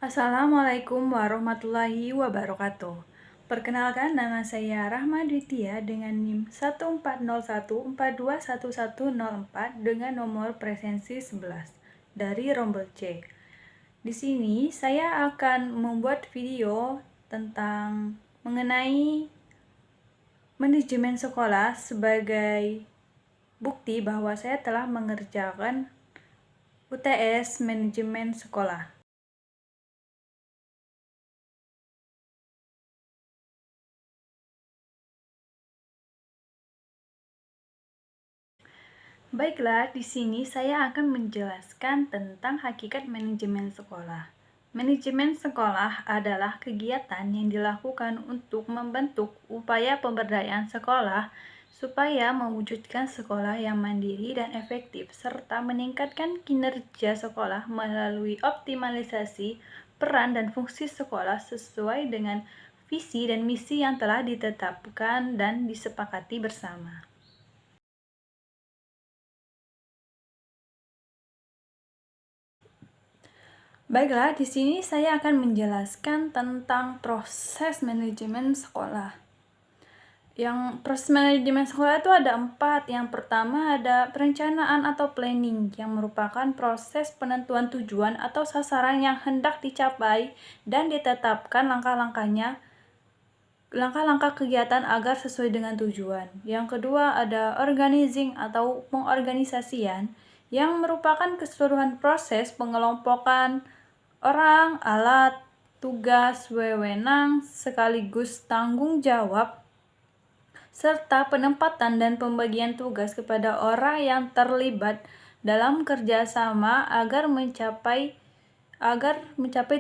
Assalamualaikum warahmatullahi wabarakatuh. Perkenalkan, nama saya Rahma Dwitia dengan NIM 14014211104 dengan nomor presensi 11 dari Rombel C. Di sini saya akan membuat video tentang mengenai manajemen sekolah sebagai bukti bahwa saya telah mengerjakan UTS manajemen sekolah. Baiklah, di sini saya akan menjelaskan tentang hakikat manajemen sekolah. Manajemen sekolah adalah kegiatan yang dilakukan untuk membentuk upaya pemberdayaan sekolah supaya mewujudkan sekolah yang mandiri dan efektif serta meningkatkan kinerja sekolah melalui optimalisasi peran dan fungsi sekolah sesuai dengan visi dan misi yang telah ditetapkan dan disepakati bersama. Baiklah, di sini saya akan menjelaskan tentang proses manajemen sekolah. Yang proses manajemen sekolah itu ada 4. Yang pertama ada perencanaan atau planning, yang merupakan proses penentuan tujuan atau sasaran yang hendak dicapai dan ditetapkan langkah-langkah kegiatan agar sesuai dengan tujuan. Yang kedua ada organizing atau pengorganisasian, yang merupakan keseluruhan proses pengelompokan orang, alat, tugas, wewenang, sekaligus tanggung jawab, serta penempatan dan pembagian tugas kepada orang yang terlibat dalam kerjasama agar mencapai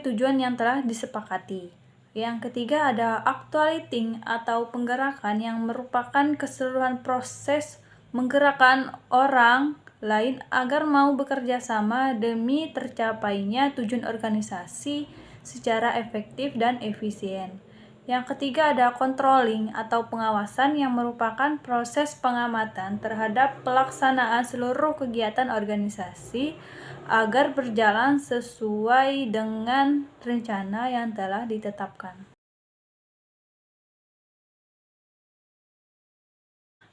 tujuan yang telah disepakati. Yang ketiga ada actuating atau penggerakan, yang merupakan keseluruhan proses menggerakkan orang lain agar mau bekerja sama demi tercapainya tujuan organisasi secara efektif dan efisien. Yang ketiga ada controlling atau pengawasan, yang merupakan proses pengamatan terhadap pelaksanaan seluruh kegiatan organisasi agar berjalan sesuai dengan rencana yang telah ditetapkan.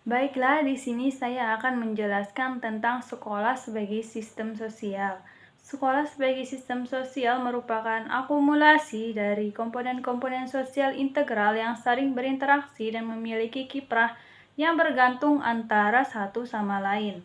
Baiklah, di sini saya akan menjelaskan tentang sekolah sebagai sistem sosial. Sekolah sebagai sistem sosial merupakan akumulasi dari komponen-komponen sosial integral yang saling berinteraksi dan memiliki kiprah yang bergantung antara satu sama lain.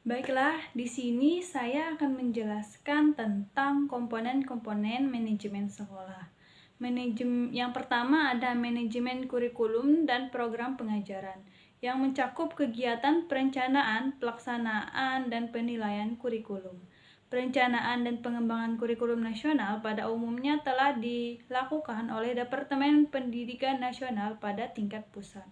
Baiklah, di sini saya akan menjelaskan tentang komponen-komponen manajemen sekolah. Yang pertama ada manajemen kurikulum dan program pengajaran, yang mencakup kegiatan perencanaan, pelaksanaan, dan penilaian kurikulum. Perencanaan dan pengembangan kurikulum nasional pada umumnya telah dilakukan oleh Departemen Pendidikan Nasional pada tingkat pusat.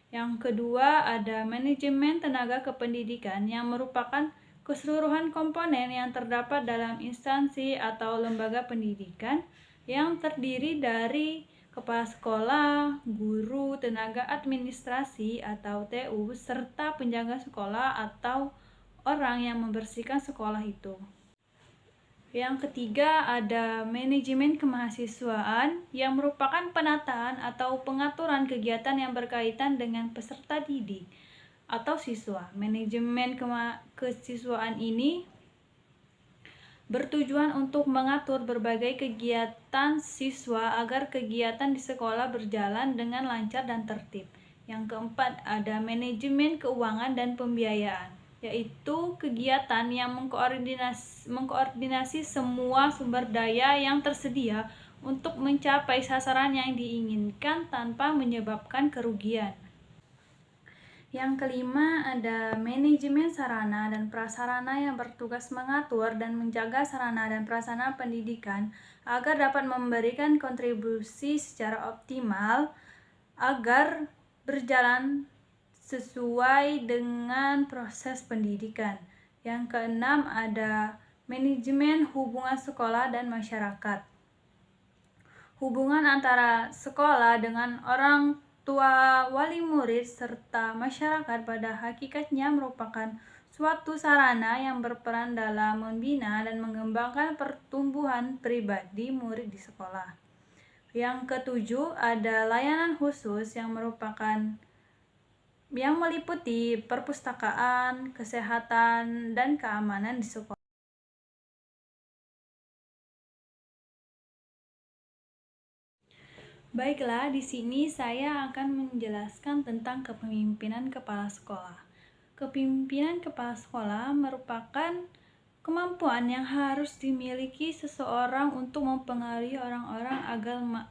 Yang kedua ada manajemen tenaga kependidikan, yang merupakan keseluruhan komponen yang terdapat dalam instansi atau lembaga pendidikan yang terdiri dari kepala sekolah, guru, tenaga administrasi atau TU, serta penjaga sekolah atau orang yang membersihkan sekolah itu. Yang ketiga ada manajemen kemahasiswaan, yang merupakan penataan atau pengaturan kegiatan yang berkaitan dengan peserta didik atau siswa. Manajemen kesiswaan ini bertujuan untuk mengatur berbagai kegiatan siswa agar kegiatan di sekolah berjalan dengan lancar dan tertib. Yang keempat ada manajemen keuangan dan pembiayaan, yaitu kegiatan yang mengkoordinasi semua sumber daya yang tersedia untuk mencapai sasaran yang diinginkan tanpa menyebabkan kerugian. Yang kelima ada manajemen sarana dan prasarana, yang bertugas mengatur dan menjaga sarana dan prasarana pendidikan agar dapat memberikan kontribusi secara optimal agar berjalan sesuai dengan proses pendidikan. Yang keenam ada manajemen hubungan sekolah dan masyarakat. Hubungan antara sekolah dengan orang tua, wali murid, serta masyarakat pada hakikatnya merupakan suatu sarana yang berperan dalam membina dan mengembangkan pertumbuhan pribadi murid di sekolah. Yang ketujuh, ada layanan khusus yang meliputi perpustakaan, kesehatan, dan keamanan di sekolah. Baiklah, di sini saya akan menjelaskan tentang kepemimpinan kepala sekolah. Kepemimpinan kepala sekolah merupakan kemampuan yang harus dimiliki seseorang untuk mempengaruhi orang-orang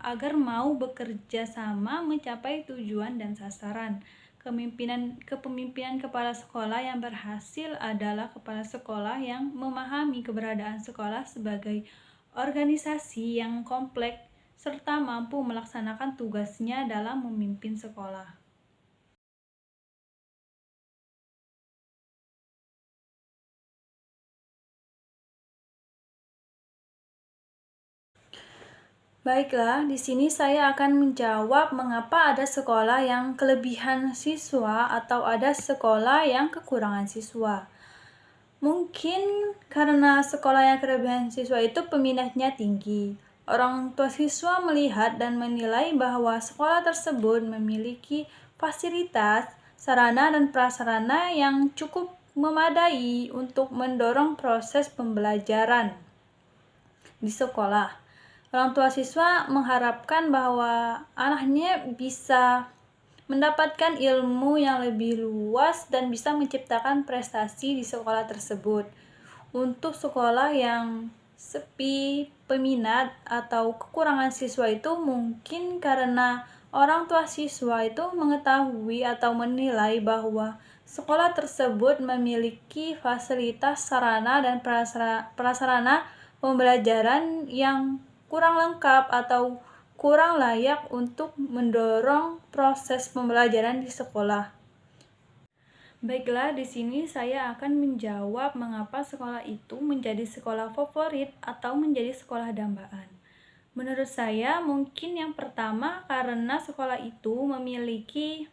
agar mau bekerja sama mencapai tujuan dan sasaran. Kepemimpinan kepala sekolah yang berhasil adalah kepala sekolah yang memahami keberadaan sekolah sebagai organisasi yang kompleks serta mampu melaksanakan tugasnya dalam memimpin sekolah. Baiklah, di sini saya akan menjawab mengapa ada sekolah yang kelebihan siswa atau ada sekolah yang kekurangan siswa. Mungkin karena sekolah yang kelebihan siswa itu peminatnya tinggi. Orang tua siswa melihat dan menilai bahwa sekolah tersebut memiliki fasilitas, sarana dan prasarana yang cukup memadai untuk mendorong proses pembelajaran di sekolah. Orang tua siswa mengharapkan bahwa anaknya bisa mendapatkan ilmu yang lebih luas dan bisa menciptakan prestasi di sekolah tersebut. Untuk sekolah yang sepi peminat atau kekurangan siswa itu mungkin karena orang tua siswa itu mengetahui atau menilai bahwa sekolah tersebut memiliki fasilitas, sarana, dan prasarana pembelajaran yang kurang lengkap atau kurang layak untuk mendorong proses pembelajaran di sekolah. Baiklah, di sini saya akan menjawab mengapa sekolah itu menjadi sekolah favorit atau menjadi sekolah dambaan. Menurut saya, mungkin yang pertama karena sekolah itu memiliki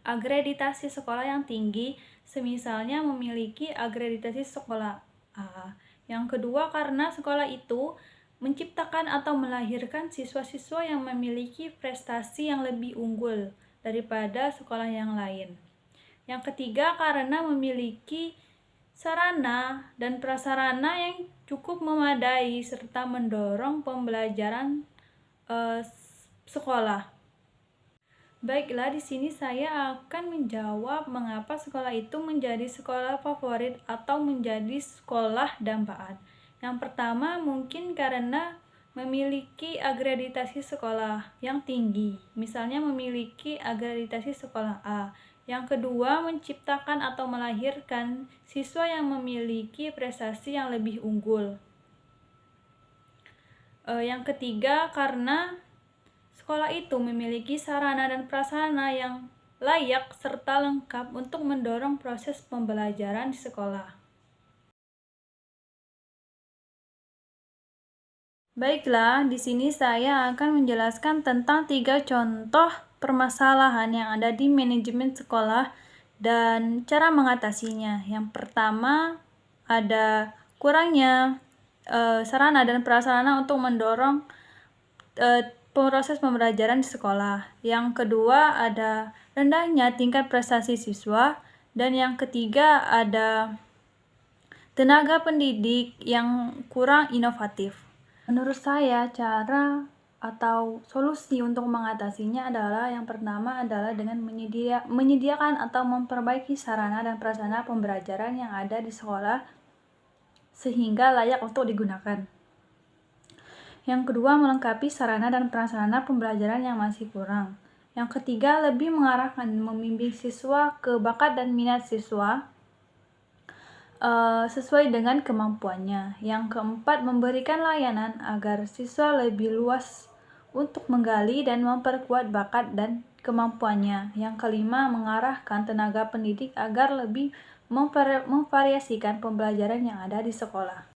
akreditasi sekolah yang tinggi, semisalnya memiliki akreditasi sekolah A. Yang kedua, karena sekolah itu menciptakan atau melahirkan siswa-siswa yang memiliki prestasi yang lebih unggul daripada sekolah yang lain. Yang ketiga, karena memiliki sarana dan prasarana yang cukup memadai serta mendorong pembelajaran sekolah. Baiklah, di sini saya akan menjawab mengapa sekolah itu menjadi sekolah favorit atau menjadi sekolah dambaan. Yang pertama, mungkin karena memiliki akreditasi sekolah yang tinggi, misalnya memiliki akreditasi sekolah A. Yang kedua, menciptakan atau melahirkan siswa yang memiliki prestasi yang lebih unggul. Yang ketiga, karena sekolah itu memiliki sarana dan prasarana yang layak serta lengkap untuk mendorong proses pembelajaran di sekolah. Baiklah, di sini saya akan menjelaskan tentang 3 contoh permasalahan yang ada di manajemen sekolah dan cara mengatasinya. Yang pertama, ada kurangnya sarana dan prasarana untuk mendorong proses pembelajaran di sekolah. Yang kedua, ada rendahnya tingkat prestasi siswa. Dan yang ketiga, ada tenaga pendidik yang kurang inovatif. Menurut saya, cara atau solusi untuk mengatasinya adalah yang pertama adalah dengan menyediakan atau memperbaiki sarana dan prasarana pembelajaran yang ada di sekolah sehingga layak untuk digunakan. Yang kedua, melengkapi sarana dan prasarana pembelajaran yang masih kurang. Yang ketiga, lebih mengarahkan membimbing siswa ke bakat dan minat siswa sesuai dengan kemampuannya. Yang keempat, memberikan layanan agar siswa lebih luas untuk menggali dan memperkuat bakat dan kemampuannya. Yang kelima, mengarahkan tenaga pendidik agar lebih memvariasikan pembelajaran yang ada di sekolah.